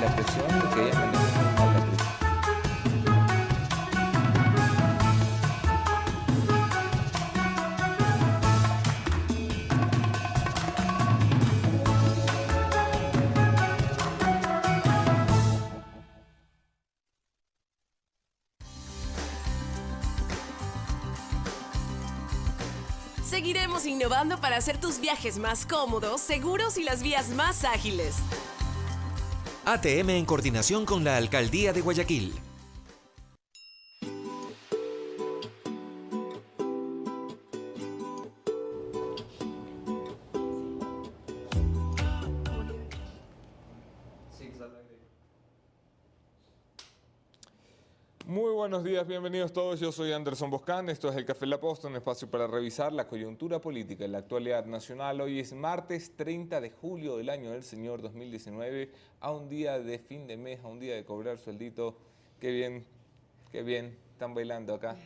la presión de que ella maneja muy mal la presión. Seguiremos innovando para hacer tus viajes más cómodos, seguros y las vías más ágiles. ATM en coordinación con la Alcaldía de Guayaquil. Muy buenos días, bienvenidos todos. Yo soy Anderson Boscán. Esto es el Café La Posta, un espacio para revisar la coyuntura política y la actualidad nacional. Hoy es martes 30 de julio del año del Señor 2019, a un día de fin de mes, a un día de cobrar sueldito. Qué bien, están bailando acá.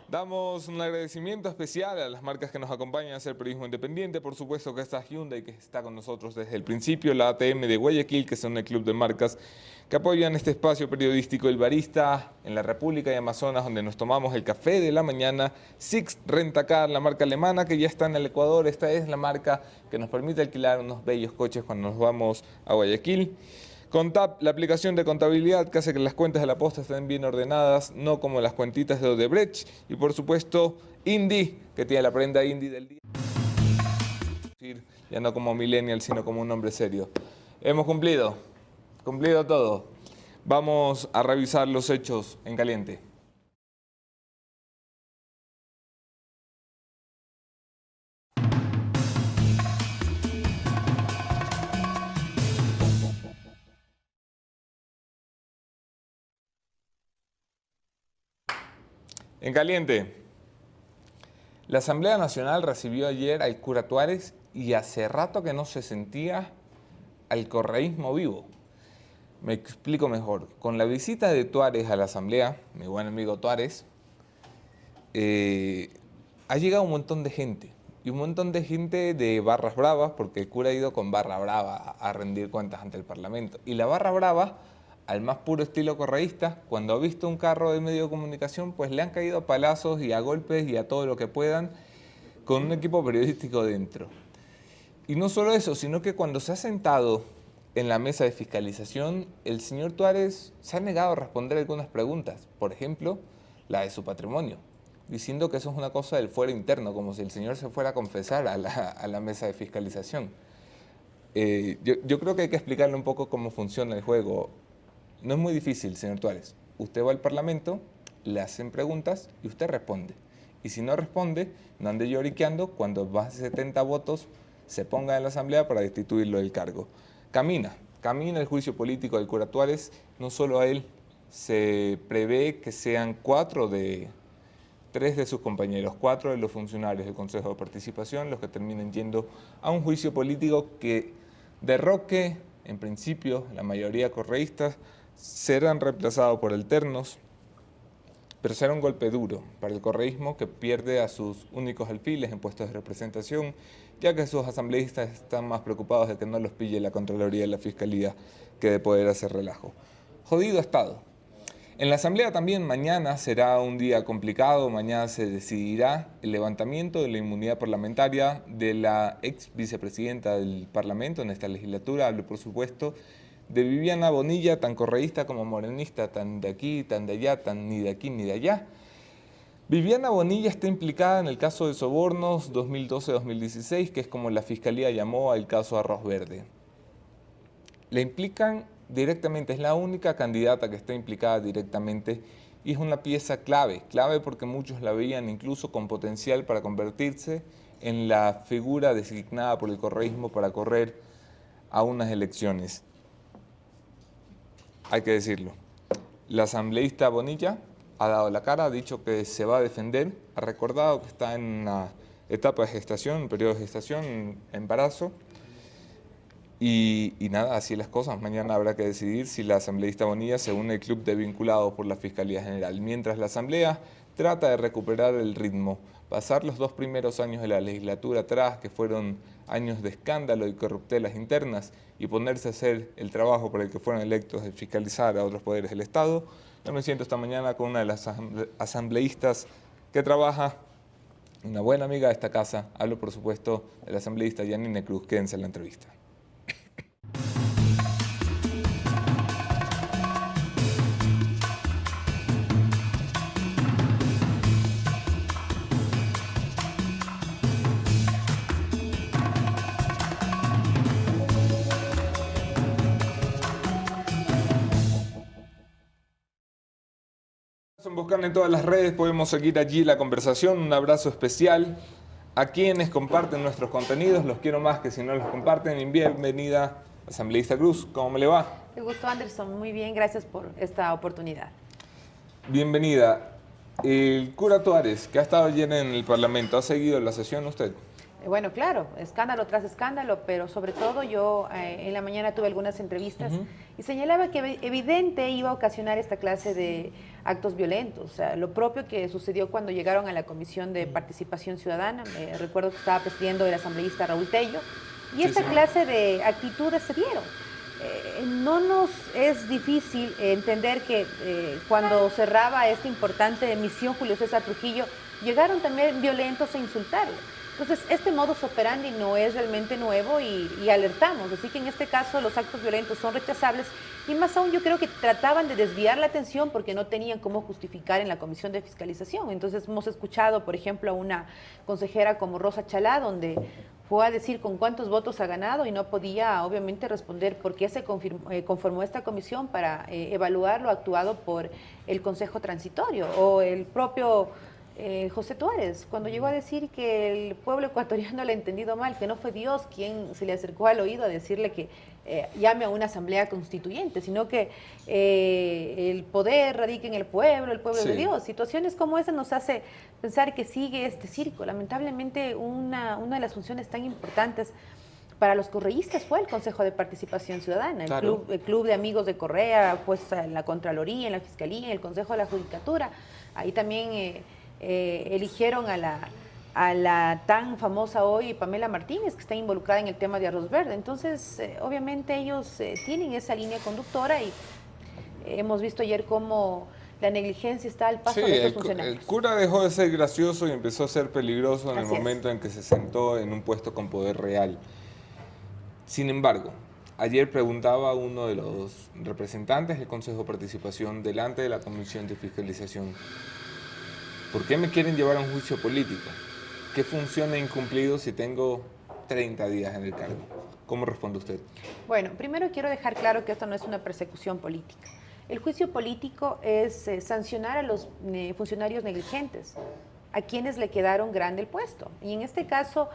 Damos un agradecimiento especial a las marcas que nos acompañan a hacer periodismo independiente. Por supuesto que está Hyundai, que está con nosotros desde el principio, la ATM de Guayaquil, que son el club de marcas que apoyan este espacio periodístico, El Barista, en la República y Amazonas, donde nos tomamos el café de la mañana. Six Rentacar, la marca alemana que ya está en el Ecuador. Esta es la marca que nos permite alquilar unos bellos coches cuando nos vamos a Guayaquil. Contap, la aplicación de contabilidad que hace que las cuentas de la posta estén bien ordenadas, no como las cuentitas de Odebrecht. Y por supuesto, Indy, que tiene la prenda Indy del día. Ya no como millennial, sino como un hombre serio. Hemos cumplido todo. Vamos a revisar los hechos en caliente. En caliente, la Asamblea Nacional recibió ayer al cura Tuárez y hace rato que no se sentía al correísmo vivo. Me explico mejor. Con la visita de Tuárez a la Asamblea, mi buen amigo Tuárez, ha llegado un montón de gente. Y un montón de gente de barras bravas, porque el cura ha ido con barra brava a rendir cuentas ante el Parlamento. Y la barra brava, al más puro estilo correísta, cuando ha visto un carro de medio de comunicación, pues le han caído a palazos y a golpes y a todo lo que puedan, con un equipo periodístico dentro. Y no solo eso, sino que cuando se ha sentado en la mesa de fiscalización, el señor Tuárez se ha negado a responder algunas preguntas, por ejemplo, la de su patrimonio, diciendo que eso es una cosa del fuero interno, como si el señor se fuera a confesar a la mesa de fiscalización. Yo creo que hay que explicarle un poco cómo funciona el juego. No es muy difícil, señor Tuárez. Usted va al Parlamento, le hacen preguntas y usted responde. Y si no responde, no ande lloriqueando cuando más de 70 votos se ponga en la Asamblea para destituirlo del cargo. Camina el juicio político del cura Tuárez. No solo a él, se prevé que sean 3 de sus compañeros, 4 de los funcionarios del Consejo de Participación, los que terminen yendo a un juicio político que derroque, en principio, la mayoría correístas, serán reemplazados por alternos, pero será un golpe duro para el correísmo, que pierde a sus únicos alfiles en puestos de representación, ya que sus asambleístas están más preocupados de que no los pille la Contraloría y la Fiscalía que de poder hacer relajo. Jodido estado. En la Asamblea también mañana será un día complicado. Mañana se decidirá el levantamiento de la inmunidad parlamentaria de la ex vicepresidenta del Parlamento en esta legislatura. Hablo, por supuesto, de Viviana Bonilla, tan correísta como morenista, tan de aquí, tan de allá, tan ni de aquí ni de allá. Viviana Bonilla está implicada en el caso de sobornos 2012-2016, que es como la Fiscalía llamó al caso Arroz Verde. Le implican directamente, es la única candidata que está implicada directamente y es una pieza clave porque muchos la veían incluso con potencial para convertirse en la figura designada por el correísmo para correr a unas elecciones. Hay que decirlo. La asambleísta Bonilla ha dado la cara, ha dicho que se va a defender, ha recordado que está en una etapa de gestación, un periodo de gestación, embarazo. Y nada, así las cosas. Mañana habrá que decidir si la asambleísta Bonilla se une al club de vinculados por la Fiscalía General. Mientras la Asamblea trata de recuperar el ritmo, pasar los 2 primeros años de la legislatura atrás, que fueron años de escándalo y corruptelas internas y ponerse a hacer el trabajo por el que fueron electos de fiscalizar a otros poderes del Estado. Yo me siento esta mañana con una de las asambleístas que trabaja, una buena amiga de esta casa. Hablo, por supuesto, de la asambleísta Yanine Cruz. Quédense en la entrevista. Buscan en todas las redes, podemos seguir allí la conversación. Un abrazo especial a quienes comparten nuestros contenidos. Los quiero más que si no los comparten. Bienvenida, asambleísta Cruz. ¿Cómo me le va? Qué gusto, Anderson. Muy bien, gracias por esta oportunidad. Bienvenida. El cura Tuárez, que ha estado ayer en el Parlamento, ¿ha seguido la sesión usted? Bueno, claro, escándalo tras escándalo, pero sobre todo yo en la mañana tuve algunas entrevistas y señalaba que evidente iba a ocasionar esta clase de actos violentos. O sea, lo propio que sucedió cuando llegaron a la Comisión de Participación Ciudadana. Recuerdo que estaba presidiendo el asambleísta Raúl Tello y esta clase de actitudes se dieron. No nos es difícil entender que cuando cerraba esta importante emisión Julio César Trujillo, llegaron también violentos a insultarlo. Entonces, este modus operandi no es realmente nuevo y alertamos. Así que en este caso los actos violentos son rechazables y más aún yo creo que trataban de desviar la atención porque no tenían cómo justificar en la Comisión de Fiscalización. Entonces, hemos escuchado, por ejemplo, a una consejera como Rosa Chalá, donde fue a decir con cuántos votos ha ganado y no podía, obviamente, responder por qué se conformó esta comisión para evaluar lo actuado por el Consejo Transitorio o el propio José Tuárez, cuando llegó a decir que el pueblo ecuatoriano le ha entendido mal, que no fue Dios quien se le acercó al oído a decirle que llame a una asamblea constituyente, sino que el poder radica en el pueblo es de Dios. Situaciones como esa nos hace pensar que sigue este circo. Lamentablemente, una de las funciones tan importantes para los correístas fue el Consejo de Participación Ciudadana, el club de amigos de Correa, pues en la Contraloría, en la Fiscalía, en el Consejo de la Judicatura. Ahí también eligieron a la tan famosa hoy Pamela Martínez, que está involucrada en el tema de Arroz Verde. Entonces, obviamente ellos tienen esa línea conductora y hemos visto ayer cómo la negligencia está al paso de estos funcionarios. El cura dejó de ser gracioso y empezó a ser peligroso en el momento en que se sentó en un puesto con poder real. Sin embargo, ayer preguntaba a uno de los representantes del Consejo de Participación delante de la Comisión de Fiscalización: ¿por qué me quieren llevar a un juicio político? ¿Qué función he incumplido si tengo 30 días en el cargo? ¿Cómo responde usted? Bueno, primero quiero dejar claro que esto no es una persecución política. El juicio político es sancionar a los funcionarios negligentes, a quienes le quedaron grande el puesto. Y en este caso,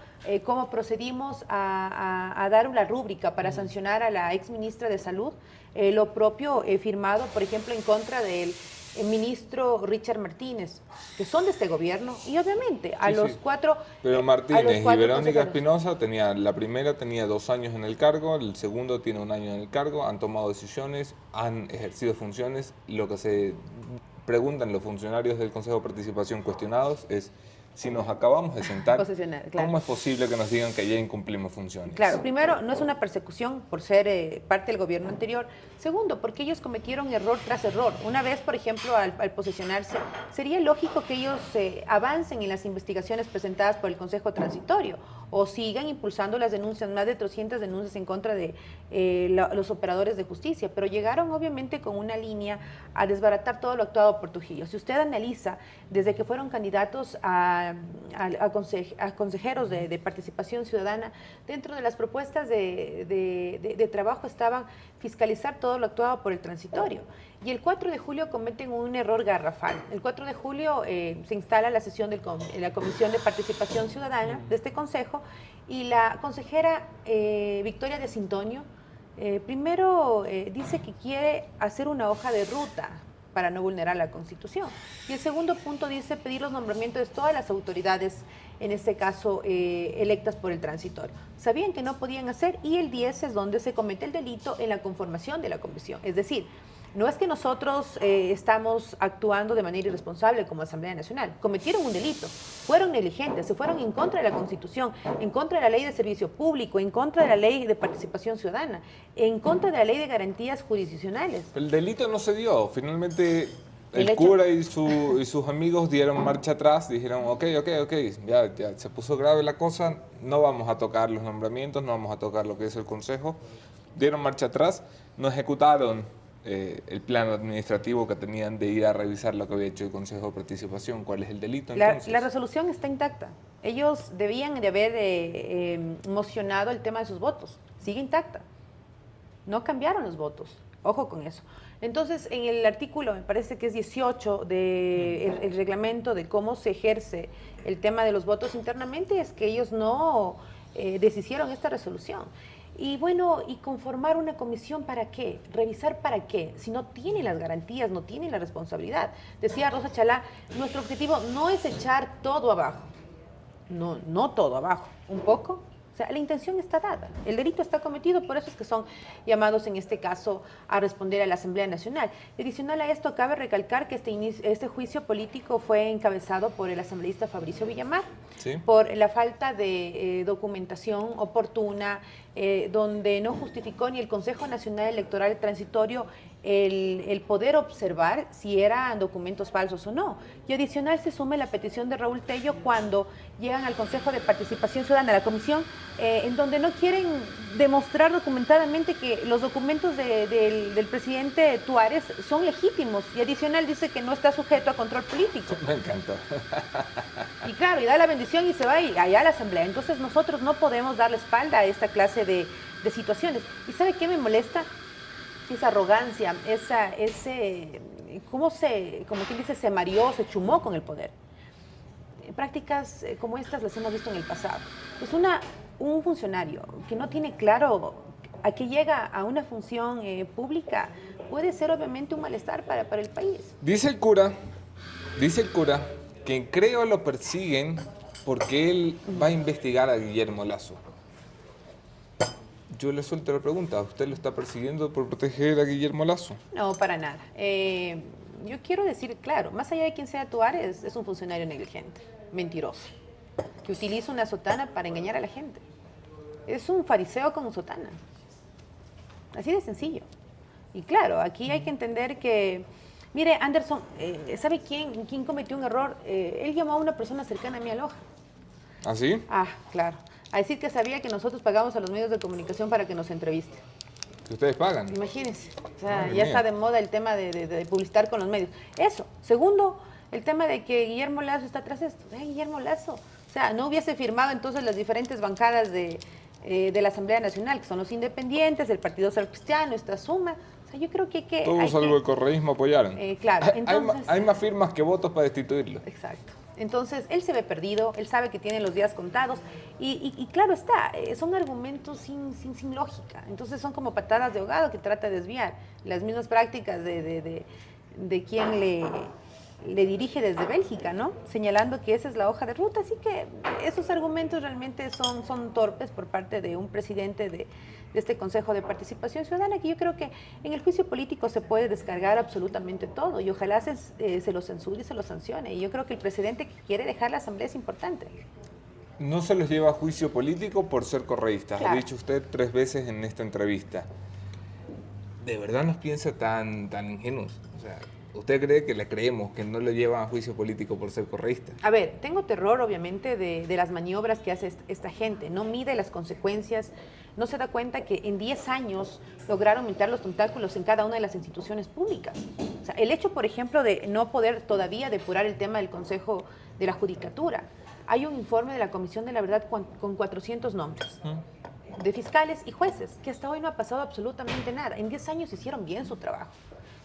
¿cómo procedimos a dar una rúbrica para sancionar a la exministra de Salud? Lo propio firmado, por ejemplo, en contra del el ministro Richard Martínez, que son de este gobierno, y obviamente a los cuatro... Pero Martínez y Verónica Espinosa, la primera tenía 2 años en el cargo, el segundo tiene 1 año en el cargo, han tomado decisiones, han ejercido funciones. Lo que se preguntan los funcionarios del Consejo de Participación cuestionados es: si nos acabamos de sentar, ¿cómo es posible que nos digan que ya incumplimos funciones? Claro, primero, no es una persecución por ser parte del gobierno anterior. Segundo, porque ellos cometieron error tras error. Una vez, por ejemplo, al posesionarse, sería lógico que ellos avancen en las investigaciones presentadas por el Consejo Transitorio o sigan impulsando las denuncias, más de 300 denuncias en contra de los operadores de justicia, pero llegaron obviamente con una línea a desbaratar todo lo actuado por Trujillo. Si usted analiza, desde que fueron candidatos a consejeros de participación ciudadana, dentro de las propuestas de trabajo estaban fiscalizar todo lo actuado por el transitorio. Y el 4 de julio cometen un error garrafal. El 4 de julio se instala la sesión de la Comisión de Participación Ciudadana de este consejo y la consejera Victoria de Sintonio primero dice que quiere hacer una hoja de ruta para no vulnerar la Constitución. Y el segundo punto dice pedir los nombramientos de todas las autoridades, en este caso electas por el transitorio. Sabían que no podían hacer y el 10 es donde se comete el delito en la conformación de la comisión. Es decir, No es que nosotros estamos actuando de manera irresponsable como Asamblea Nacional. Cometieron un delito, fueron negligentes, se fueron en contra de la Constitución, en contra de la Ley de Servicio Público, en contra de la Ley de Participación Ciudadana, en contra de la Ley de Garantías Jurisdiccionales. El delito no se dio. Finalmente, El el hecho- cura y sus amigos dieron marcha atrás, dijeron, ok, ya se puso grave la cosa, no vamos a tocar los nombramientos, no vamos a tocar lo que es el Consejo. Dieron marcha atrás, no ejecutaron el plan administrativo que tenían de ir a revisar lo que había hecho el Consejo de Participación. ¿Cuál es el delito entonces? La resolución está intacta. Ellos debían de haber mocionado el tema de sus votos. Sigue intacta. No cambiaron los votos. Ojo con eso. Entonces, en el artículo, me parece que es 18 del reglamento de cómo se ejerce el tema de los votos internamente, es que ellos no deshicieron esta resolución. Y bueno, ¿y conformar una comisión para qué? ¿Revisar para qué? Si no tienen las garantías, no tienen la responsabilidad. Decía Rosa Chalá, nuestro objetivo no es echar todo abajo. No todo abajo, un poco. O sea, la intención está dada, el delito está cometido, por eso es que son llamados en este caso a responder a la Asamblea Nacional. Adicional a esto, cabe recalcar que este juicio político fue encabezado por el asambleísta Fabricio Villamar, Sí. por la falta de documentación oportuna, donde no justificó ni el Consejo Nacional Electoral Transitorio el poder observar si eran documentos falsos o no. Y adicional se suma la petición de Raúl Tello cuando llegan al Consejo de Participación Ciudadana, la comisión, en donde no quieren demostrar documentadamente que los documentos del presidente Tuárez son legítimos. Y adicional dice que no está sujeto a control político. Me encantó. Y claro, y da la bendición y se va allá a la Asamblea. Entonces nosotros no podemos darle espalda a esta clase de situaciones. ¿Y sabe qué me molesta? Esa arrogancia, como quien dice, se mareó, se chumó con el poder. Prácticas como estas las hemos visto en el pasado. Pues un funcionario que no tiene claro a qué llega a una función pública puede ser obviamente un malestar para el país. Dice el cura que creo lo persiguen porque él va a investigar a Guillermo Lasso. Yo le suelto la pregunta, ¿usted lo está persiguiendo por proteger a Guillermo Lasso? No, para nada. Yo quiero decir, claro, más allá de quien sea Tuárez, es un funcionario negligente, mentiroso, que utiliza una sotana para engañar a la gente. Es un fariseo con sotana. Así de sencillo. Y claro, aquí hay que entender que, mire, Anderson, ¿sabe quién cometió un error? Él llamó a una persona cercana a mí a Loja. ¿Ah, sí? Ah, claro. A decir que sabía que nosotros pagamos a los medios de comunicación para que nos entrevisten. ¿Que ustedes pagan? Imagínense. O sea, Madre ya mía. está de moda el tema de publicitar con los medios. Eso. Segundo, el tema de que Guillermo Lasso está tras esto. Guillermo Lasso. O sea, no hubiese firmado entonces las diferentes bancadas de la Asamblea Nacional, que son los independientes, el Partido Social Cristiano, esta suma. O sea, yo creo que hay que... Todos salvo el correísmo apoyaron. claro, entonces... Hay más firmas que votos para destituirlo. Exacto. Entonces, él se ve perdido, él sabe que tiene los días contados y claro está, son argumentos sin lógica. Entonces son como patadas de ahogado que trata de desviar las mismas prácticas de quien le dirige desde Bélgica, ¿no? Señalando que esa es la hoja de ruta. Así que esos argumentos realmente son torpes por parte de un presidente de este Consejo de Participación Ciudadana, que yo creo que en el juicio político se puede descargar absolutamente todo y ojalá se lo censure y se lo sancione. Y yo creo que el presidente que quiere dejar la Asamblea es importante. No se los lleva a juicio político por ser correístas. Claro. Ha dicho usted 3 veces en esta entrevista. ¿De verdad nos piensa tan ingenuos? O sea, ¿usted cree que le creemos que no le llevan a juicio político por ser correísta? A ver, tengo terror obviamente de las maniobras que hace esta gente. No mide las consecuencias, no se da cuenta que en 10 años lograron aumentar los tentáculos en cada una de las instituciones públicas. O sea, el hecho, por ejemplo, de no poder todavía depurar el tema del Consejo de la Judicatura. Hay un informe de la Comisión de la Verdad con 400 nombres de fiscales y jueces, que hasta hoy no ha pasado absolutamente nada. En 10 años hicieron bien su trabajo.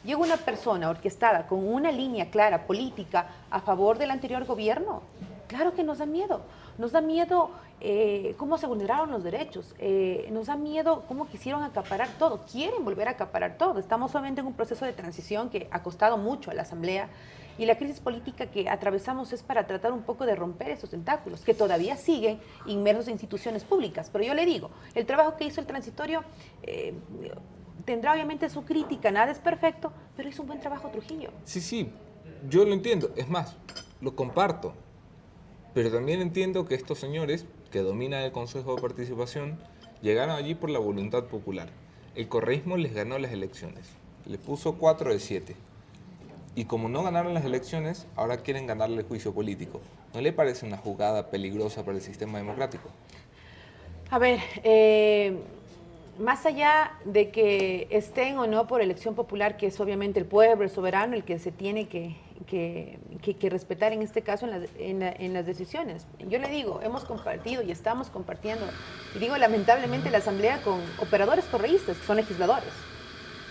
Llega una persona orquestada con una línea clara política a favor del anterior gobierno. Claro que nos da miedo. Nos da miedo cómo se vulneraron los derechos. Nos da miedo cómo quisieron acaparar todo. Quieren volver a acaparar todo. Estamos obviamente en un proceso de transición que ha costado mucho a la Asamblea. Y la crisis política que atravesamos es para tratar un poco de romper esos tentáculos, que todavía siguen inmersos en instituciones públicas. Pero yo le digo, el trabajo que hizo el transitorio tendrá obviamente su crítica, nada es perfecto, pero hizo un buen trabajo Trujillo. Sí, sí, yo lo entiendo. Es más, lo comparto. Pero también entiendo que estos señores que dominan el Consejo de Participación llegaron allí por la voluntad popular. El correísmo les ganó las elecciones. Les puso 4 de 7. Y como no ganaron las elecciones, ahora quieren ganarle el juicio político. ¿No le parece una jugada peligrosa para el sistema democrático? A ver, más allá de que estén o no por elección popular, que es obviamente el pueblo, el soberano, el que se tiene que respetar en este caso en las decisiones. Yo le digo, hemos compartido y estamos compartiendo, y digo lamentablemente la asamblea con operadores correístas, que son legisladores,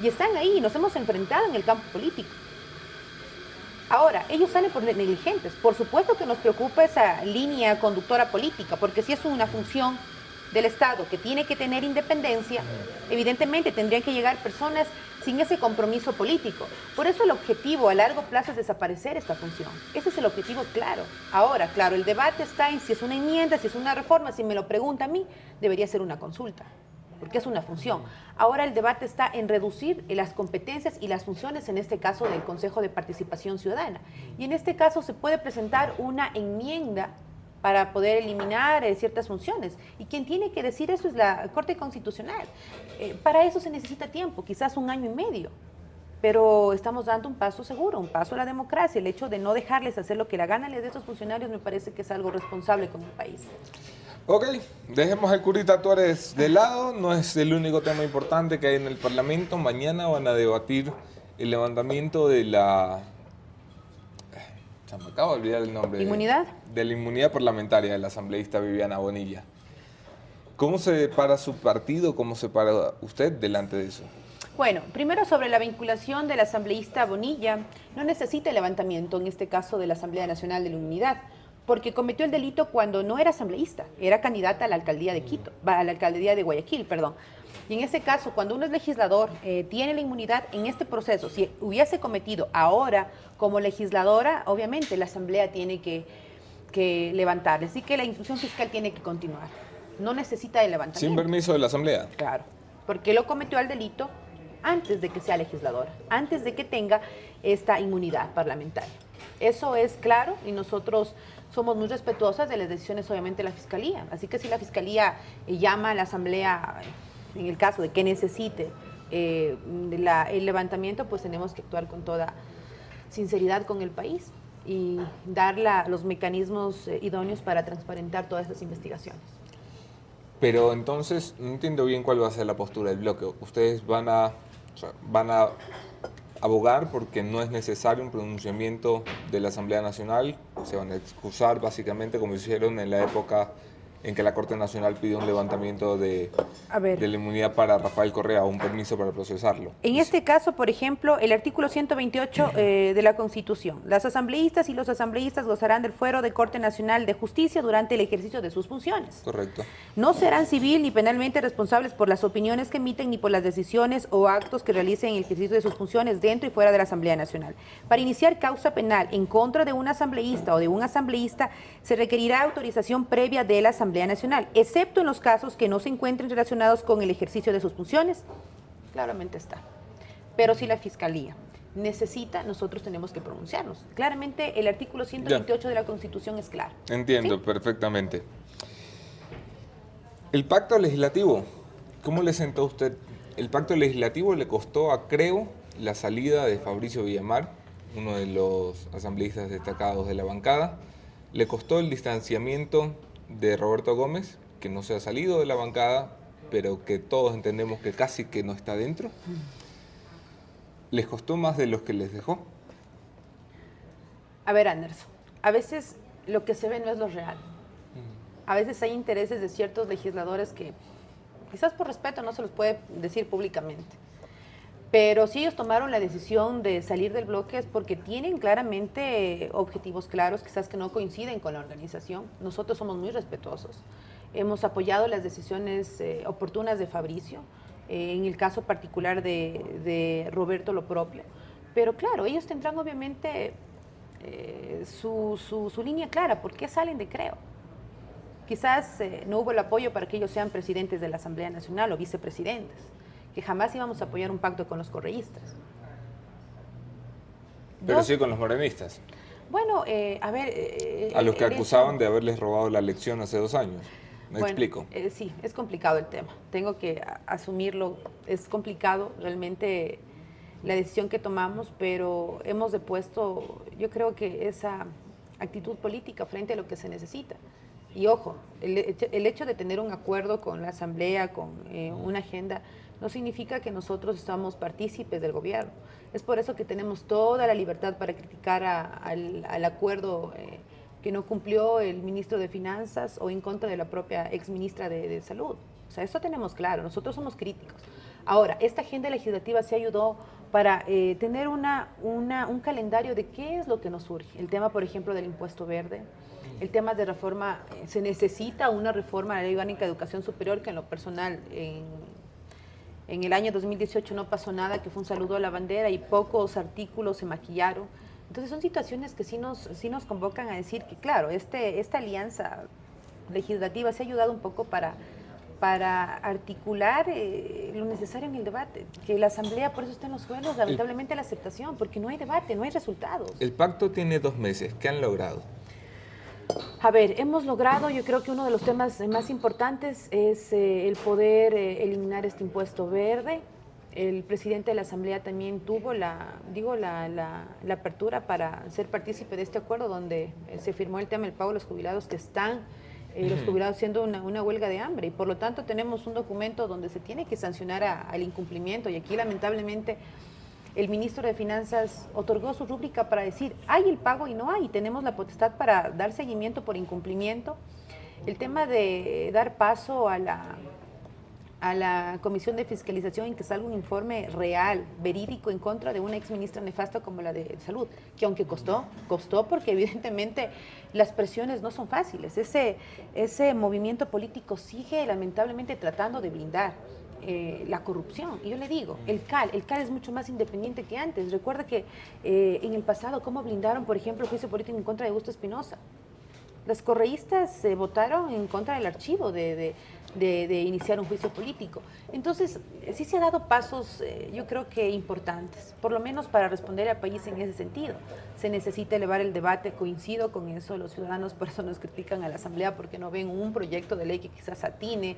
y están ahí, nos hemos enfrentado en el campo político. Ahora, ellos salen por negligentes. Por supuesto que nos preocupa esa línea conductora política, porque si es una función del Estado que tiene que tener independencia, evidentemente tendrían que llegar personas sin ese compromiso político. Por eso el objetivo a largo plazo es desaparecer esta función. Ese es el objetivo claro. Ahora, claro, el debate está en si es una enmienda, si es una reforma. Si me lo pregunta a mí, debería ser una consulta, porque es una función. Ahora el debate está en reducir las competencias y las funciones, en este caso del Consejo de Participación Ciudadana. Y en este caso se puede presentar una enmienda para poder eliminar ciertas funciones. Y quien tiene que decir eso es la Corte Constitucional. Para eso se necesita tiempo, quizás 1 año y medio. Pero estamos dando un paso seguro, un paso a la democracia. El hecho de no dejarles hacer lo que la gana de esos funcionarios me parece que es algo responsable con el país. Ok, dejemos el curita Tuárez de lado, no es el único tema importante que hay en el Parlamento. Mañana van a debatir el levantamiento de la... Se me acaba de olvidar el nombre. ¿Inmunidad? De la inmunidad parlamentaria de la asambleísta Viviana Bonilla. ¿Cómo se para su partido, cómo se para usted delante de eso? Bueno, primero sobre la vinculación de la asambleísta Bonilla, no necesita el levantamiento, en este caso de la Asamblea Nacional de la Inmunidad, porque cometió el delito cuando no era asambleísta, era candidata a la alcaldía de Quito, a la alcaldía de Guayaquil, perdón. Y en ese caso, cuando uno es legislador, tiene la inmunidad en este proceso. Si hubiese cometido ahora como legisladora, obviamente la asamblea tiene que levantarle. Así que la instrucción fiscal tiene que continuar. No necesita de levantamiento. Sin permiso de la asamblea. Claro, porque lo cometió el delito antes de que sea legisladora, antes de que tenga esta inmunidad parlamentaria. Eso es claro y nosotros somos muy respetuosas de las decisiones, obviamente, de la Fiscalía. Así que si la Fiscalía llama a la Asamblea, en el caso de que necesite el levantamiento, pues tenemos que actuar con toda sinceridad con el país y dar los mecanismos idóneos para transparentar todas estas investigaciones. Pero entonces, no entiendo bien cuál va a ser la postura del bloque. Ustedes van a abogar porque no es necesario un pronunciamiento de la Asamblea Nacional, se van a excusar básicamente como hicieron en la época en que la Corte Nacional pidió un levantamiento de la inmunidad para Rafael Correa, un permiso para procesarlo. En este caso, por ejemplo, el artículo 128 de la Constitución. Las asambleístas y los asambleístas gozarán del fuero de Corte Nacional de Justicia durante el ejercicio de sus funciones. Correcto. No serán civil ni penalmente responsables por las opiniones que emiten ni por las decisiones o actos que realicen en el ejercicio de sus funciones dentro y fuera de la Asamblea Nacional. Para iniciar causa penal en contra de un asambleísta o de un asambleísta, se requerirá autorización previa de la Asamblea Nacional, excepto en los casos que no se encuentren relacionados con el ejercicio de sus funciones. Claramente está. Pero si la Fiscalía necesita, nosotros tenemos que pronunciarnos. Claramente el artículo 128 de la Constitución es claro. Entiendo, ¿sí? Perfectamente. El pacto legislativo, ¿cómo le sentó a usted? El pacto legislativo le costó a Creo la salida de Fabricio Villamar, uno de los asambleístas destacados de la bancada. Le costó el distanciamiento de Roberto Gómez, que no se ha salido de la bancada, pero que todos entendemos que casi que no está dentro. ¿Les costó más de los que les dejó? A ver, Anderson, a veces lo que se ve no es lo real. A veces hay intereses de ciertos legisladores que quizás por respeto no se los puede decir públicamente. Pero si ellos tomaron la decisión de salir del bloque es porque tienen claramente objetivos claros, quizás que no coinciden con la organización. Nosotros somos muy respetuosos. Hemos apoyado las decisiones oportunas de Fabricio, en el caso particular de Roberto lo propio. Pero claro, ellos tendrán obviamente su línea clara. ¿Por qué salen de Creo? Quizás no hubo el apoyo para que ellos sean presidentes de la Asamblea Nacional o vicepresidentes. que jamás íbamos a apoyar un pacto con los correístas. Pero Dos, sí con los morenistas, bueno, a ver... a los que el hecho- acusaban de haberles robado la elección hace 2 años. ¿Me Bueno, explico? Sí, es complicado el tema. Tengo que asumirlo. Es complicado realmente la decisión que tomamos, pero hemos depuesto, yo creo que esa actitud política frente a lo que se necesita. Y ojo, el hecho de tener un acuerdo con la Asamblea, con una agenda, no significa que nosotros estamos partícipes del gobierno. Es por eso que tenemos toda la libertad para criticar al acuerdo que no cumplió el ministro de Finanzas o en contra de la propia exministra de Salud. O sea, eso tenemos claro, nosotros somos críticos. Ahora, esta agenda legislativa se ayudó para tener un calendario de qué es lo que nos surge. El tema, por ejemplo, del impuesto verde, el tema de reforma, se necesita una reforma a la Ley Orgánica de Educación Superior, que en lo personal en el año 2018 no pasó nada, que fue un saludo a la bandera y pocos artículos se maquillaron. Entonces son situaciones que sí nos convocan a decir que, claro, esta alianza legislativa se ha ayudado un poco para articular lo necesario en el debate, que la Asamblea por eso está en los suelos, lamentablemente la aceptación, porque no hay debate, no hay resultados. El pacto tiene 2 meses, ¿qué han logrado? A ver, hemos logrado, yo creo que uno de los temas más importantes es el poder eliminar este impuesto verde. El presidente de la Asamblea también tuvo la apertura para ser partícipe de este acuerdo donde se firmó el tema del pago de los jubilados que están los jubilados haciendo una huelga de hambre y por lo tanto tenemos un documento donde se tiene que sancionar al incumplimiento y aquí lamentablemente el ministro de Finanzas otorgó su rúbrica para decir hay el pago y no hay, tenemos la potestad para dar seguimiento por incumplimiento. El tema de dar paso a la Comisión de Fiscalización en que salga un informe real, verídico, en contra de una exministra nefasta como la de Salud, que aunque costó porque evidentemente las presiones no son fáciles. Ese movimiento político sigue lamentablemente tratando de blindar la corrupción. Y yo le digo, el CAL es mucho más independiente que antes. Recuerda que en el pasado, ¿cómo blindaron, por ejemplo, el juicio político en contra de Augusto Espinosa? Los correístas votaron en contra del archivo de iniciar un juicio político. Entonces, sí se ha dado pasos, yo creo que importantes, por lo menos para responder al país en ese sentido. Se necesita elevar el debate, coincido con eso, los ciudadanos por eso nos critican a la Asamblea porque no ven un proyecto de ley que quizás atine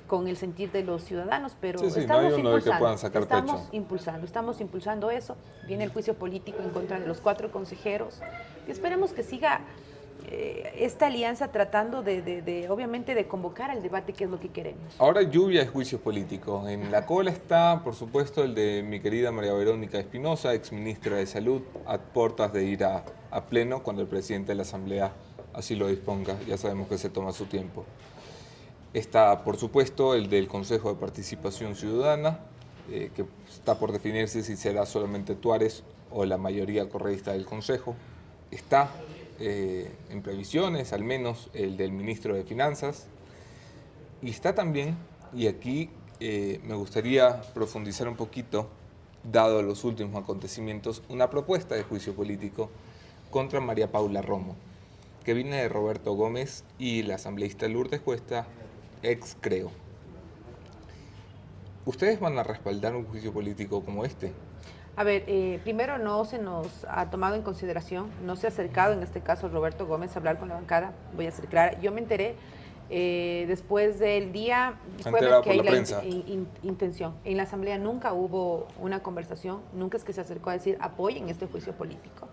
con el sentir de los ciudadanos, pero Sí, estamos no hay uno del que impulsando, puedan sacar estamos impulsando eso. Viene el juicio político en contra de los 4 consejeros y esperemos que siga esta alianza tratando obviamente de convocar al debate, que es lo que queremos. Ahora lluvia de juicios políticos. En la cola está, por supuesto, el de mi querida María Verónica Espinosa, exministra de Salud, a puertas de ir a pleno cuando el presidente de la Asamblea así lo disponga. Ya sabemos que se toma su tiempo. Está, por supuesto, el del Consejo de Participación Ciudadana, que está por definirse si será solamente Tuárez o la mayoría correísta del Consejo. Está en previsiones, al menos el del ministro de Finanzas. Y está también, y aquí me gustaría profundizar un poquito, dado los últimos acontecimientos, una propuesta de juicio político contra María Paula Romo, que viene de Roberto Gómez y la asambleísta Lourdes Cuesta, ex Creo. ¿Ustedes van a respaldar un juicio político como este? A ver, primero no se nos ha tomado en consideración, no se ha acercado en este caso Roberto Gómez a hablar con la bancada, voy a ser clara. Yo me enteré después del día jueves que hay la intención. En la Asamblea nunca hubo una conversación, nunca es que se acercó a decir apoyen este juicio político.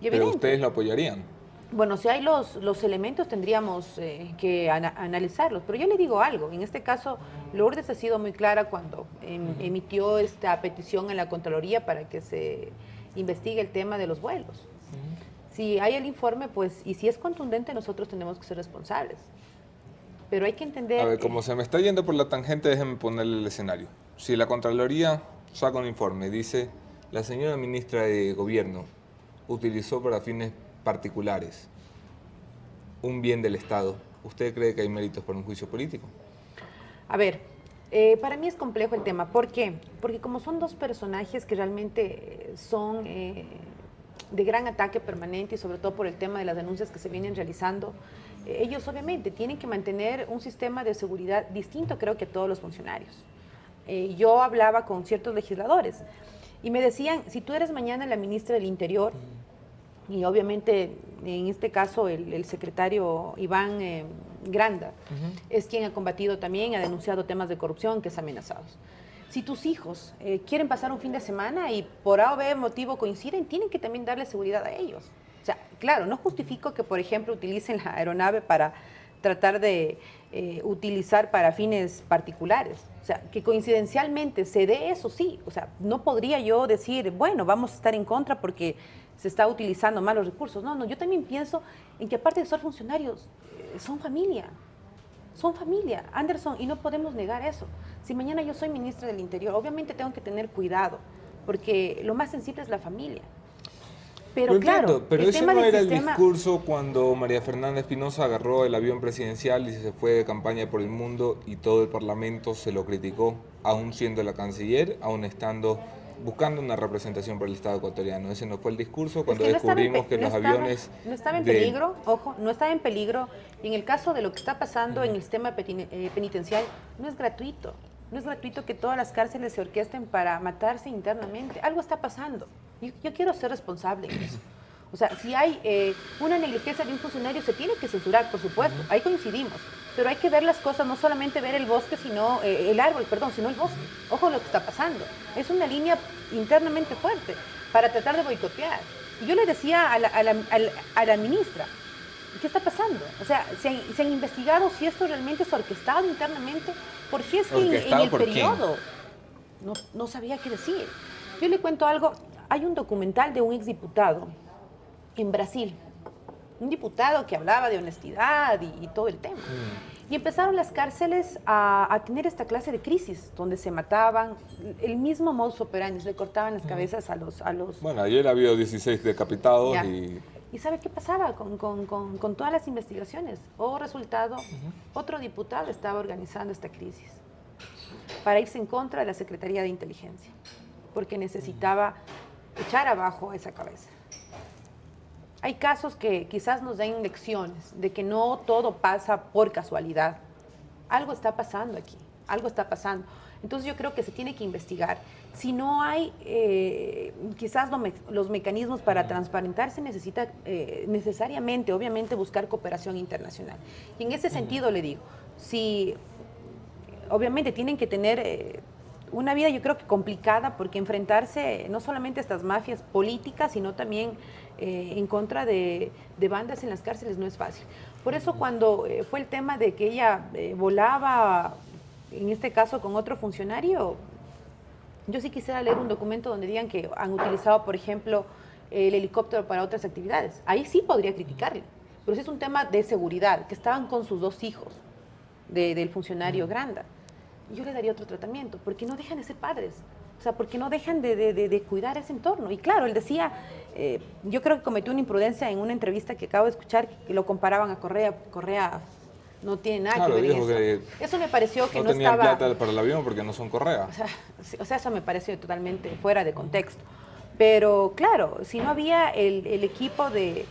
¿Pero ustedes lo apoyarían? Bueno, si hay los elementos tendríamos que analizarlos, pero yo le digo algo, en este caso Lourdes ha sido muy clara cuando emitió esta petición en la Contraloría para que se investigue el tema de los vuelos. Si hay el informe, pues, y si es contundente, nosotros tenemos que ser responsables. Pero hay que entender... A ver, como se me está yendo por la tangente, déjenme ponerle el escenario. Si la Contraloría saca un informe, dice, la señora ministra de Gobierno utilizó para fines particulares un bien del Estado, ¿usted cree que hay méritos para un juicio político? A ver, para mí es complejo el tema. ¿Por qué? Porque como son 2 personajes que realmente son de gran ataque permanente y sobre todo por el tema de las denuncias que se vienen realizando, ellos obviamente tienen que mantener un sistema de seguridad distinto, creo que a todos los funcionarios. yo hablaba con ciertos legisladores y me decían, si tú eres mañana la ministra del Interior, y obviamente en este caso el secretario Iván Granda es quien ha combatido también, ha denunciado temas de corrupción, que es amenazados. Si tus hijos quieren pasar un fin de semana y por A o B motivo coinciden, tienen que también darle seguridad a ellos. O sea, claro, no justifico que, por ejemplo, utilicen la aeronave para tratar de utilizar para fines particulares. O sea, que coincidencialmente se dé eso, sí. O sea, no podría yo decir, bueno, vamos a estar en contra porque se está utilizando mal los recursos. No, no, yo también pienso en que aparte de ser funcionarios, son familia. Son familia, Anderson, y no podemos negar eso. Si mañana yo soy ministra del Interior, obviamente tengo que tener cuidado, porque lo más sensible es la familia. Pero Lo claro, entiendo, pero el ese tema no del era sistema... el discurso cuando María Fernanda Espinosa agarró el avión presidencial y se fue de campaña por el mundo y todo el Parlamento se lo criticó, aún siendo la canciller, aún estando buscando una representación para el Estado ecuatoriano. Ese no fue el discurso cuando descubrimos que los aviones... No estaba en peligro, ojo, no estaba en peligro. Y en el caso de lo que está pasando en el sistema penitenciario, no es gratuito. No es gratuito que todas las cárceles se orquesten para matarse internamente. Algo está pasando. Yo quiero ser responsable en eso. O sea, si hay una negligencia de un funcionario, se tiene que censurar, por supuesto. Ahí coincidimos. Pero hay que ver las cosas, no solamente ver el bosque, sino el árbol, perdón, sino el bosque. Ojo lo que está pasando. Es una línea internamente fuerte para tratar de boicotear. Y yo le decía a la ministra, ¿qué está pasando? O sea, se han investigado si esto realmente es orquestado internamente, porque es que en el periodo no sabía qué decir. Yo le cuento algo, hay un documental de un exdiputado en Brasil, un diputado que hablaba de honestidad y todo el tema. Y empezaron las cárceles a tener esta clase de crisis, donde se mataban, el mismo modus operandi, le cortaban las cabezas a los... Bueno, ayer había 16 decapitados Ya. y... ¿Y sabe qué pasaba con todas las investigaciones? O resultado, otro diputado estaba organizando esta crisis para irse en contra de la Secretaría de Inteligencia, porque necesitaba echar abajo esa cabeza. Hay casos que quizás nos den lecciones de que no todo pasa por casualidad. Algo está pasando aquí, algo está pasando. Entonces yo creo que se tiene que investigar. Si no hay quizás los mecanismos para transparentar, se necesita necesariamente, obviamente, buscar cooperación internacional. Y en ese sentido le digo, si obviamente tienen que tener una vida, yo creo que complicada, porque enfrentarse no solamente a estas mafias políticas, sino también en contra de bandas en las cárceles no es fácil. Por eso cuando fue el tema de que ella volaba, en este caso con otro funcionario, yo sí quisiera leer un documento donde digan que han utilizado, por ejemplo, el helicóptero para otras actividades. Ahí sí podría criticarle, pero si es un tema de seguridad, que estaban con sus dos hijos del funcionario Granda, yo le daría otro tratamiento, porque no dejan de ser padres, o sea, porque no dejan de cuidar ese entorno. Y claro, él decía, yo creo que cometió una imprudencia en una entrevista que acabo de escuchar, que lo comparaban a Correa. Correa no tiene nada que ver dijo en que esto. Eso me pareció que no tenían estaba... plata para el avión porque no son Correa. O sea, eso me pareció totalmente fuera de contexto. Pero claro, si no había el equipo de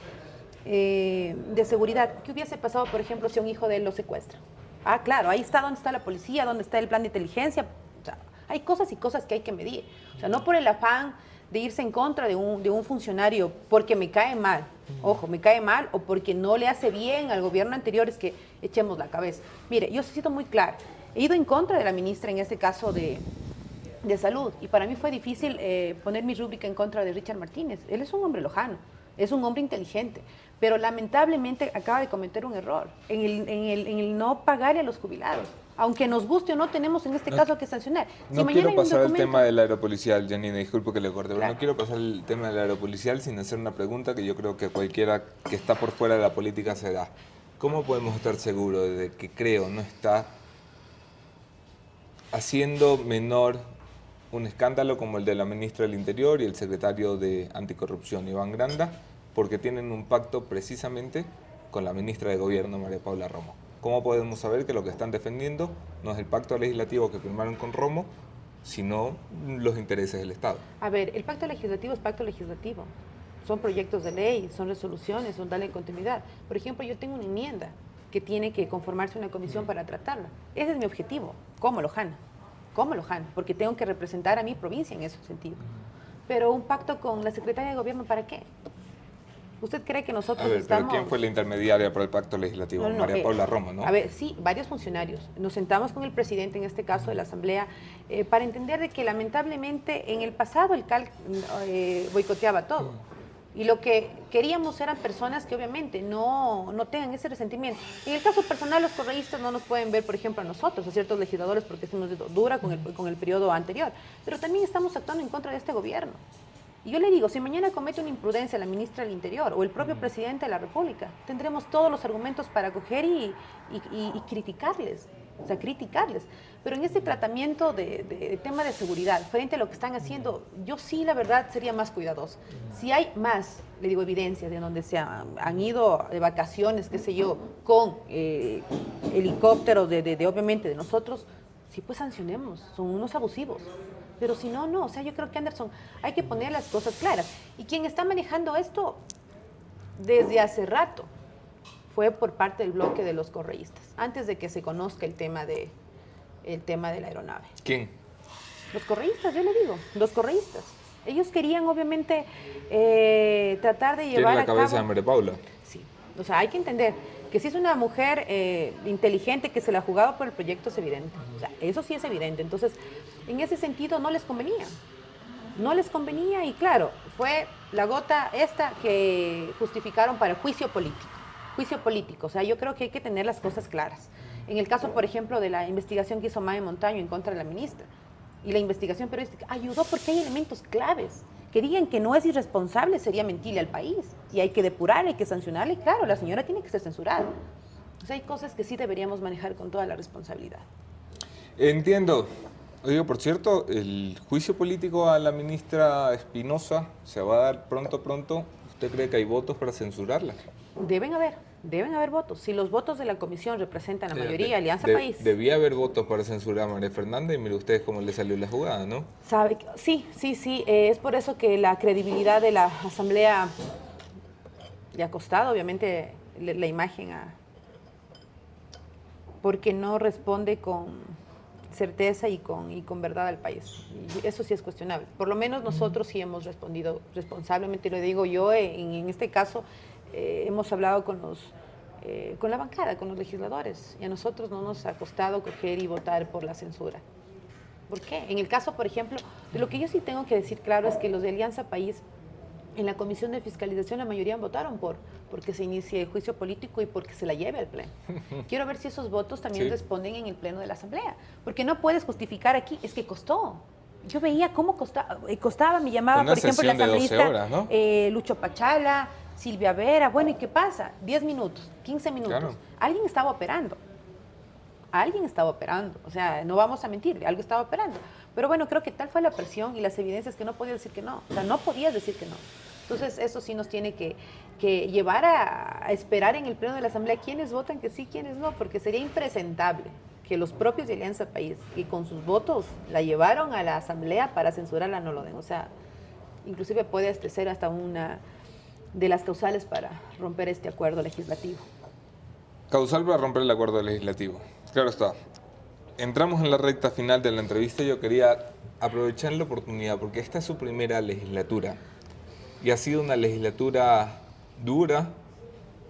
seguridad, ¿qué hubiese pasado, por ejemplo, si un hijo de él lo secuestra? Ah, claro, ahí está donde está la policía, donde está el plan de inteligencia. O sea, hay cosas y cosas que hay que medir. O sea, no por el afán de irse en contra de un funcionario porque me cae mal, ojo, me cae mal, o porque no le hace bien al gobierno anterior, es que echemos la cabeza. Mire, yo he sido muy clara, he ido en contra de la ministra en este caso de salud, y para mí fue difícil poner mi rúbrica en contra de Richard Martínez. Él es un hombre lojano, es un hombre inteligente, pero lamentablemente acaba de cometer un error en el no pagarle a los jubilados. Aunque nos guste o no, tenemos en este caso que sancionar. Si No mañana quiero hay un pasar el documento- tema del aeropolicial, Janine, disculpe que le corte, pero Claro. no quiero pasar el tema del aeropolicial sin hacer una pregunta que yo creo que cualquiera que está por fuera de la política se da. ¿Cómo podemos estar seguros de que creo no está haciendo menor un escándalo como el de la ministra del Interior y el secretario de Anticorrupción, Iván Granda, porque tienen un pacto precisamente con la ministra de Gobierno, María Paula Romo? ¿Cómo podemos saber que lo que están defendiendo no es el pacto legislativo que firmaron con Romo, sino los intereses del Estado? A ver, el pacto legislativo es pacto legislativo. Son proyectos de ley, son resoluciones, son darle continuidad. Por ejemplo, yo tengo una enmienda que tiene que conformarse una comisión para tratarla. Ese es mi objetivo, como lojana. como lojana, porque tengo que representar a mi provincia en ese sentido. Pero un pacto con la secretaria de gobierno, ¿para qué? ¿Usted cree que nosotros A ver, estamos...? pero ¿quién fue la intermediaria para el pacto legislativo? No, María Paula Romo, ¿no? A ver, sí, varios funcionarios. Nos sentamos con el presidente, en este caso de la Asamblea, para entender de que lamentablemente en el pasado el CAL boicoteaba todo. Y lo que queríamos eran personas que obviamente no tengan ese resentimiento. En el caso personal, los correístas no nos pueden ver, por ejemplo, a nosotros, a ciertos legisladores, porque hemos sido dura con el periodo anterior. Pero también estamos actuando en contra de este gobierno. Y yo le digo, si mañana comete una imprudencia la ministra del Interior o el propio presidente de la República, tendremos todos los argumentos para coger y criticarles, o sea, criticarles. Pero en este tratamiento de tema de seguridad, frente a lo que están haciendo, yo sí, la verdad, sería más cuidadoso. Si hay más, le digo, evidencias de donde se han ido de vacaciones, qué sé yo, con helicópteros obviamente, de nosotros, sí, pues sancionemos, son unos abusivos. Pero si no, no. O sea, yo creo que, Anderson, hay que poner las cosas claras. Y quien está manejando esto desde hace rato fue por parte del bloque de los correístas, antes de que se conozca el tema de la aeronave. ¿Quién? Los correístas, yo le digo, los correístas. Ellos querían, obviamente, tratar de llevar a cabo... ¿Tiene la cabeza de María Paula? Sí. O sea, hay que entender que si es una mujer inteligente que se la ha jugado por el proyecto, es evidente. O sea, eso sí es evidente. Entonces, en ese sentido no les convenía. No les convenía y claro, fue la gota esta que justificaron para juicio político. Juicio político. O sea, yo creo que hay que tener las cosas claras. En el caso, por ejemplo, de la investigación que hizo Mae Montaño en contra de la ministra, y la investigación periodística ayudó porque hay elementos claves. Que digan que no es irresponsable sería mentirle al país. Y hay que depurarle, hay que sancionarle. Y claro, la señora tiene que ser censurada. O sea, hay cosas que sí deberíamos manejar con toda la responsabilidad. Entiendo. Oiga, por cierto, el juicio político a la ministra Espinosa se va a dar pronto. ¿Usted cree que hay votos para censurarla? Deben haber votos. Si los votos de la comisión representan la mayoría, Alianza País... Debía haber votos para censurar a María Fernanda y mire ustedes cómo le salió la jugada, ¿no? Sí. Es por eso que la credibilidad de la Asamblea le ha costado, obviamente, la imagen porque no responde con certeza y con verdad al país. Y eso sí es cuestionable. Por lo menos nosotros sí hemos respondido responsablemente, lo digo yo, en este caso... hemos hablado con la bancada, con los legisladores, y a nosotros no nos ha costado coger y votar por la censura. ¿Por qué? En el caso, por ejemplo, de lo que yo sí tengo que decir claro es que los de Alianza País, en la Comisión de Fiscalización, la mayoría votaron porque se inicie el juicio político y porque se la lleve al Pleno. Quiero ver si esos votos también responden en el Pleno de la Asamblea, porque no puedes justificar aquí, es que costó. Yo veía cómo costaba, me llamaba, por ejemplo, la asambleísta horas, ¿no? Lucho Pachala, Silvia Vera, bueno, ¿y qué pasa? 10 minutos, 15 minutos. Claro. Alguien estaba operando, o sea, no vamos a mentir, algo estaba operando. Pero bueno, creo que tal fue la presión y las evidencias que no podías decir que no, o sea, no podías decir que no. Entonces, eso sí nos tiene que llevar a esperar en el Pleno de la Asamblea quiénes votan que sí, quiénes no, porque sería impresentable que los propios de Alianza País, que con sus votos la llevaron a la Asamblea para censurarla, no lo den. O sea, inclusive puede ser hasta una de las causales para romper este acuerdo legislativo. Causal para romper el acuerdo legislativo. Claro está. Entramos en la recta final de la entrevista y yo quería aprovechar la oportunidad porque esta es su primera legislatura y ha sido una legislatura dura,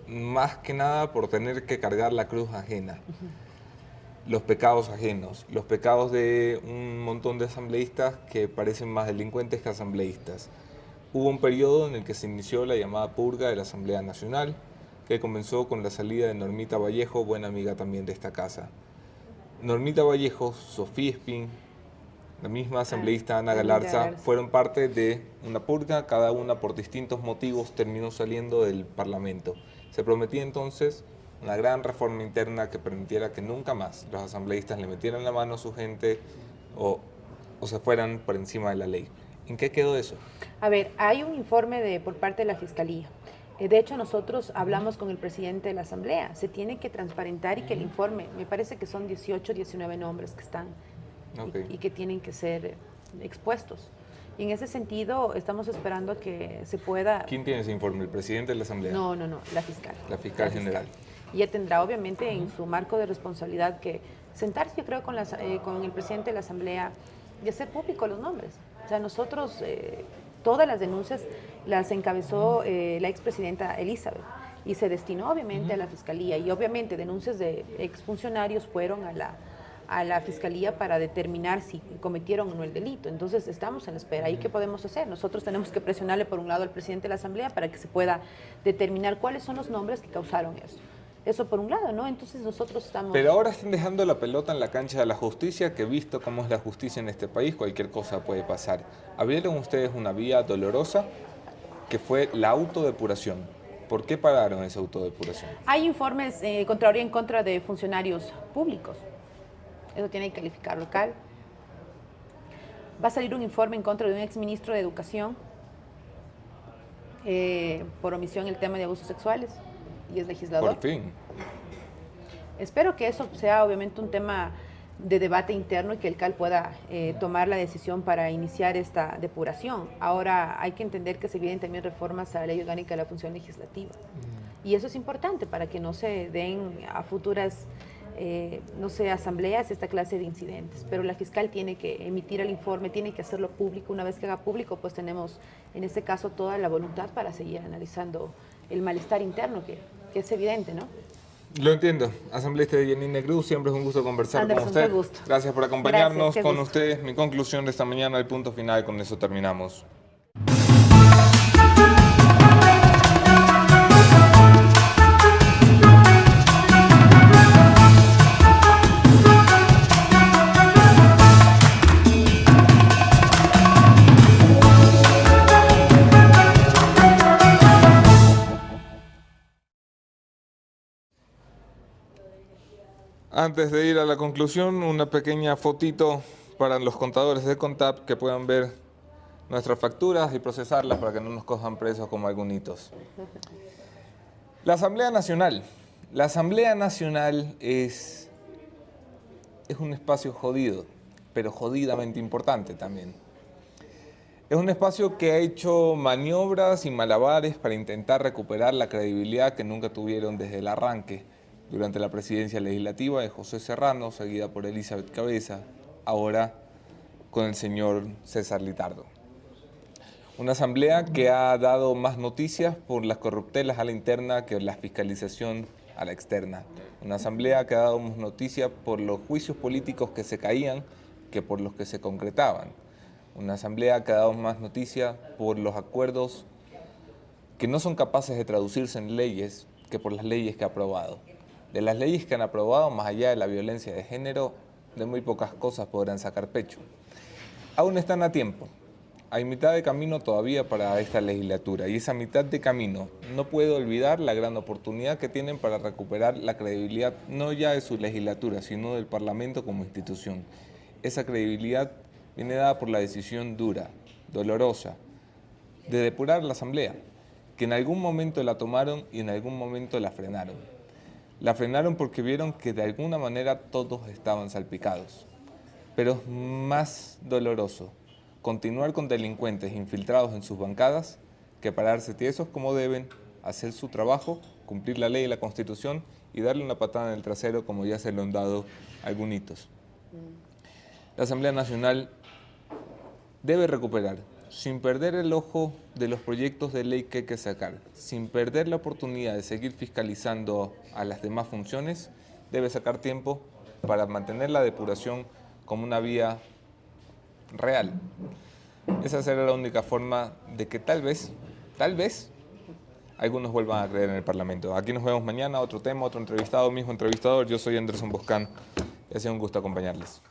más que nada por tener que cargar la cruz ajena. Los pecados ajenos, los pecados de un montón de asambleístas que parecen más delincuentes que asambleístas. Hubo un periodo en el que se inició la llamada purga de la Asamblea Nacional, que comenzó con la salida de Normita Vallejo, buena amiga también de esta casa. Normita Vallejo, Sofía Espín, la misma asambleísta Ana Galarza, fueron parte de una purga, cada una por distintos motivos terminó saliendo del Parlamento. Se prometía entonces una gran reforma interna que permitiera que nunca más los asambleístas le metieran la mano a su gente o se fueran por encima de la ley. ¿En qué quedó eso? A ver, hay un informe por parte de la Fiscalía. De hecho, nosotros hablamos con el presidente de la Asamblea. Se tiene que transparentar y que el informe, me parece que son 18, 19 nombres que están y que tienen que ser expuestos. Y en ese sentido, estamos esperando que se pueda... ¿Quién tiene ese informe? ¿El presidente de la Asamblea? No, la fiscal. La fiscal general. Y ella tendrá, obviamente, en su marco de responsabilidad que sentarse, yo creo, con el presidente de la Asamblea y hacer público los nombres. O sea, nosotros, todas las denuncias las encabezó la expresidenta Elizabeth y se destinó obviamente a la Fiscalía, y obviamente denuncias de exfuncionarios fueron a la Fiscalía para determinar si cometieron o no el delito. Entonces estamos en la espera. ¿Y qué podemos hacer? Nosotros tenemos que presionarle por un lado al presidente de la Asamblea para que se pueda determinar cuáles son los nombres que causaron eso. Eso por un lado, ¿no? Entonces nosotros estamos... Pero ahora están dejando la pelota en la cancha de la justicia, que visto cómo es la justicia en este país, cualquier cosa puede pasar. Abrieron ustedes una vía dolorosa que fue la autodepuración. ¿Por qué pararon esa autodepuración? Hay informes contraria en contra de funcionarios públicos. Eso tiene que calificar local. Va a salir un informe en contra de un exministro de Educación por omisión en el tema de abusos sexuales, y es legislador. Por fin. Espero que eso sea obviamente un tema de debate interno y que el CAL pueda tomar la decisión para iniciar esta depuración. Ahora hay que entender que se vienen también reformas a la Ley Orgánica de la Función Legislativa. Y eso es importante para que no se den a futuras no sé, asambleas, esta clase de incidentes. Pero la fiscal tiene que emitir el informe, tiene que hacerlo público. Una vez que haga público, pues tenemos en este caso toda la voluntad para seguir analizando el malestar interno que es evidente, ¿no? Lo entiendo. Asambleísta de Janine Cruz, siempre es un gusto conversar Anderson, con usted. qué gusto. Gracias por acompañarnos. Gracias, qué con gusto. ustedes, mi conclusión de esta mañana, el punto final, con eso terminamos. Antes de ir a la conclusión, una pequeña fotito para los contadores de Contap que puedan ver nuestras facturas y procesarlas para que no nos cojan presos como algunitos. La Asamblea Nacional. La Asamblea Nacional es un espacio jodido, pero jodidamente importante también. Es un espacio que ha hecho maniobras y malabares para intentar recuperar la credibilidad que nunca tuvieron desde el arranque, durante la presidencia legislativa de José Serrano, seguida por Elizabeth Cabeza, ahora con el señor César Litardo. Una asamblea que ha dado más noticias por las corruptelas a la interna que la fiscalización a la externa. Una asamblea que ha dado más noticias por los juicios políticos que se caían que por los que se concretaban. Una asamblea que ha dado más noticias por los acuerdos que no son capaces de traducirse en leyes que por las leyes que ha aprobado. De las leyes que han aprobado, más allá de la violencia de género, de muy pocas cosas podrán sacar pecho. Aún están a tiempo. Hay mitad de camino todavía para esta legislatura, y esa mitad de camino no puede olvidar la gran oportunidad que tienen para recuperar la credibilidad no ya de su legislatura, sino del Parlamento como institución. Esa credibilidad viene dada por la decisión dura, dolorosa, de depurar la Asamblea, que en algún momento la tomaron y en algún momento la frenaron. La frenaron porque vieron que de alguna manera todos estaban salpicados. Pero es más doloroso continuar con delincuentes infiltrados en sus bancadas que pararse tiesos como deben, hacer su trabajo, cumplir la ley y la Constitución y darle una patada en el trasero como ya se lo han dado algunitos. La Asamblea Nacional debe recuperar, sin perder el ojo de los proyectos de ley que hay que sacar, sin perder la oportunidad de seguir fiscalizando a las demás funciones, debe sacar tiempo para mantener la depuración como una vía real. Esa será la única forma de que tal vez, algunos vuelvan a creer en el Parlamento. Aquí nos vemos mañana, otro tema, otro entrevistado, mismo entrevistador. Yo soy Anderson Boscan y ha sido un gusto acompañarles.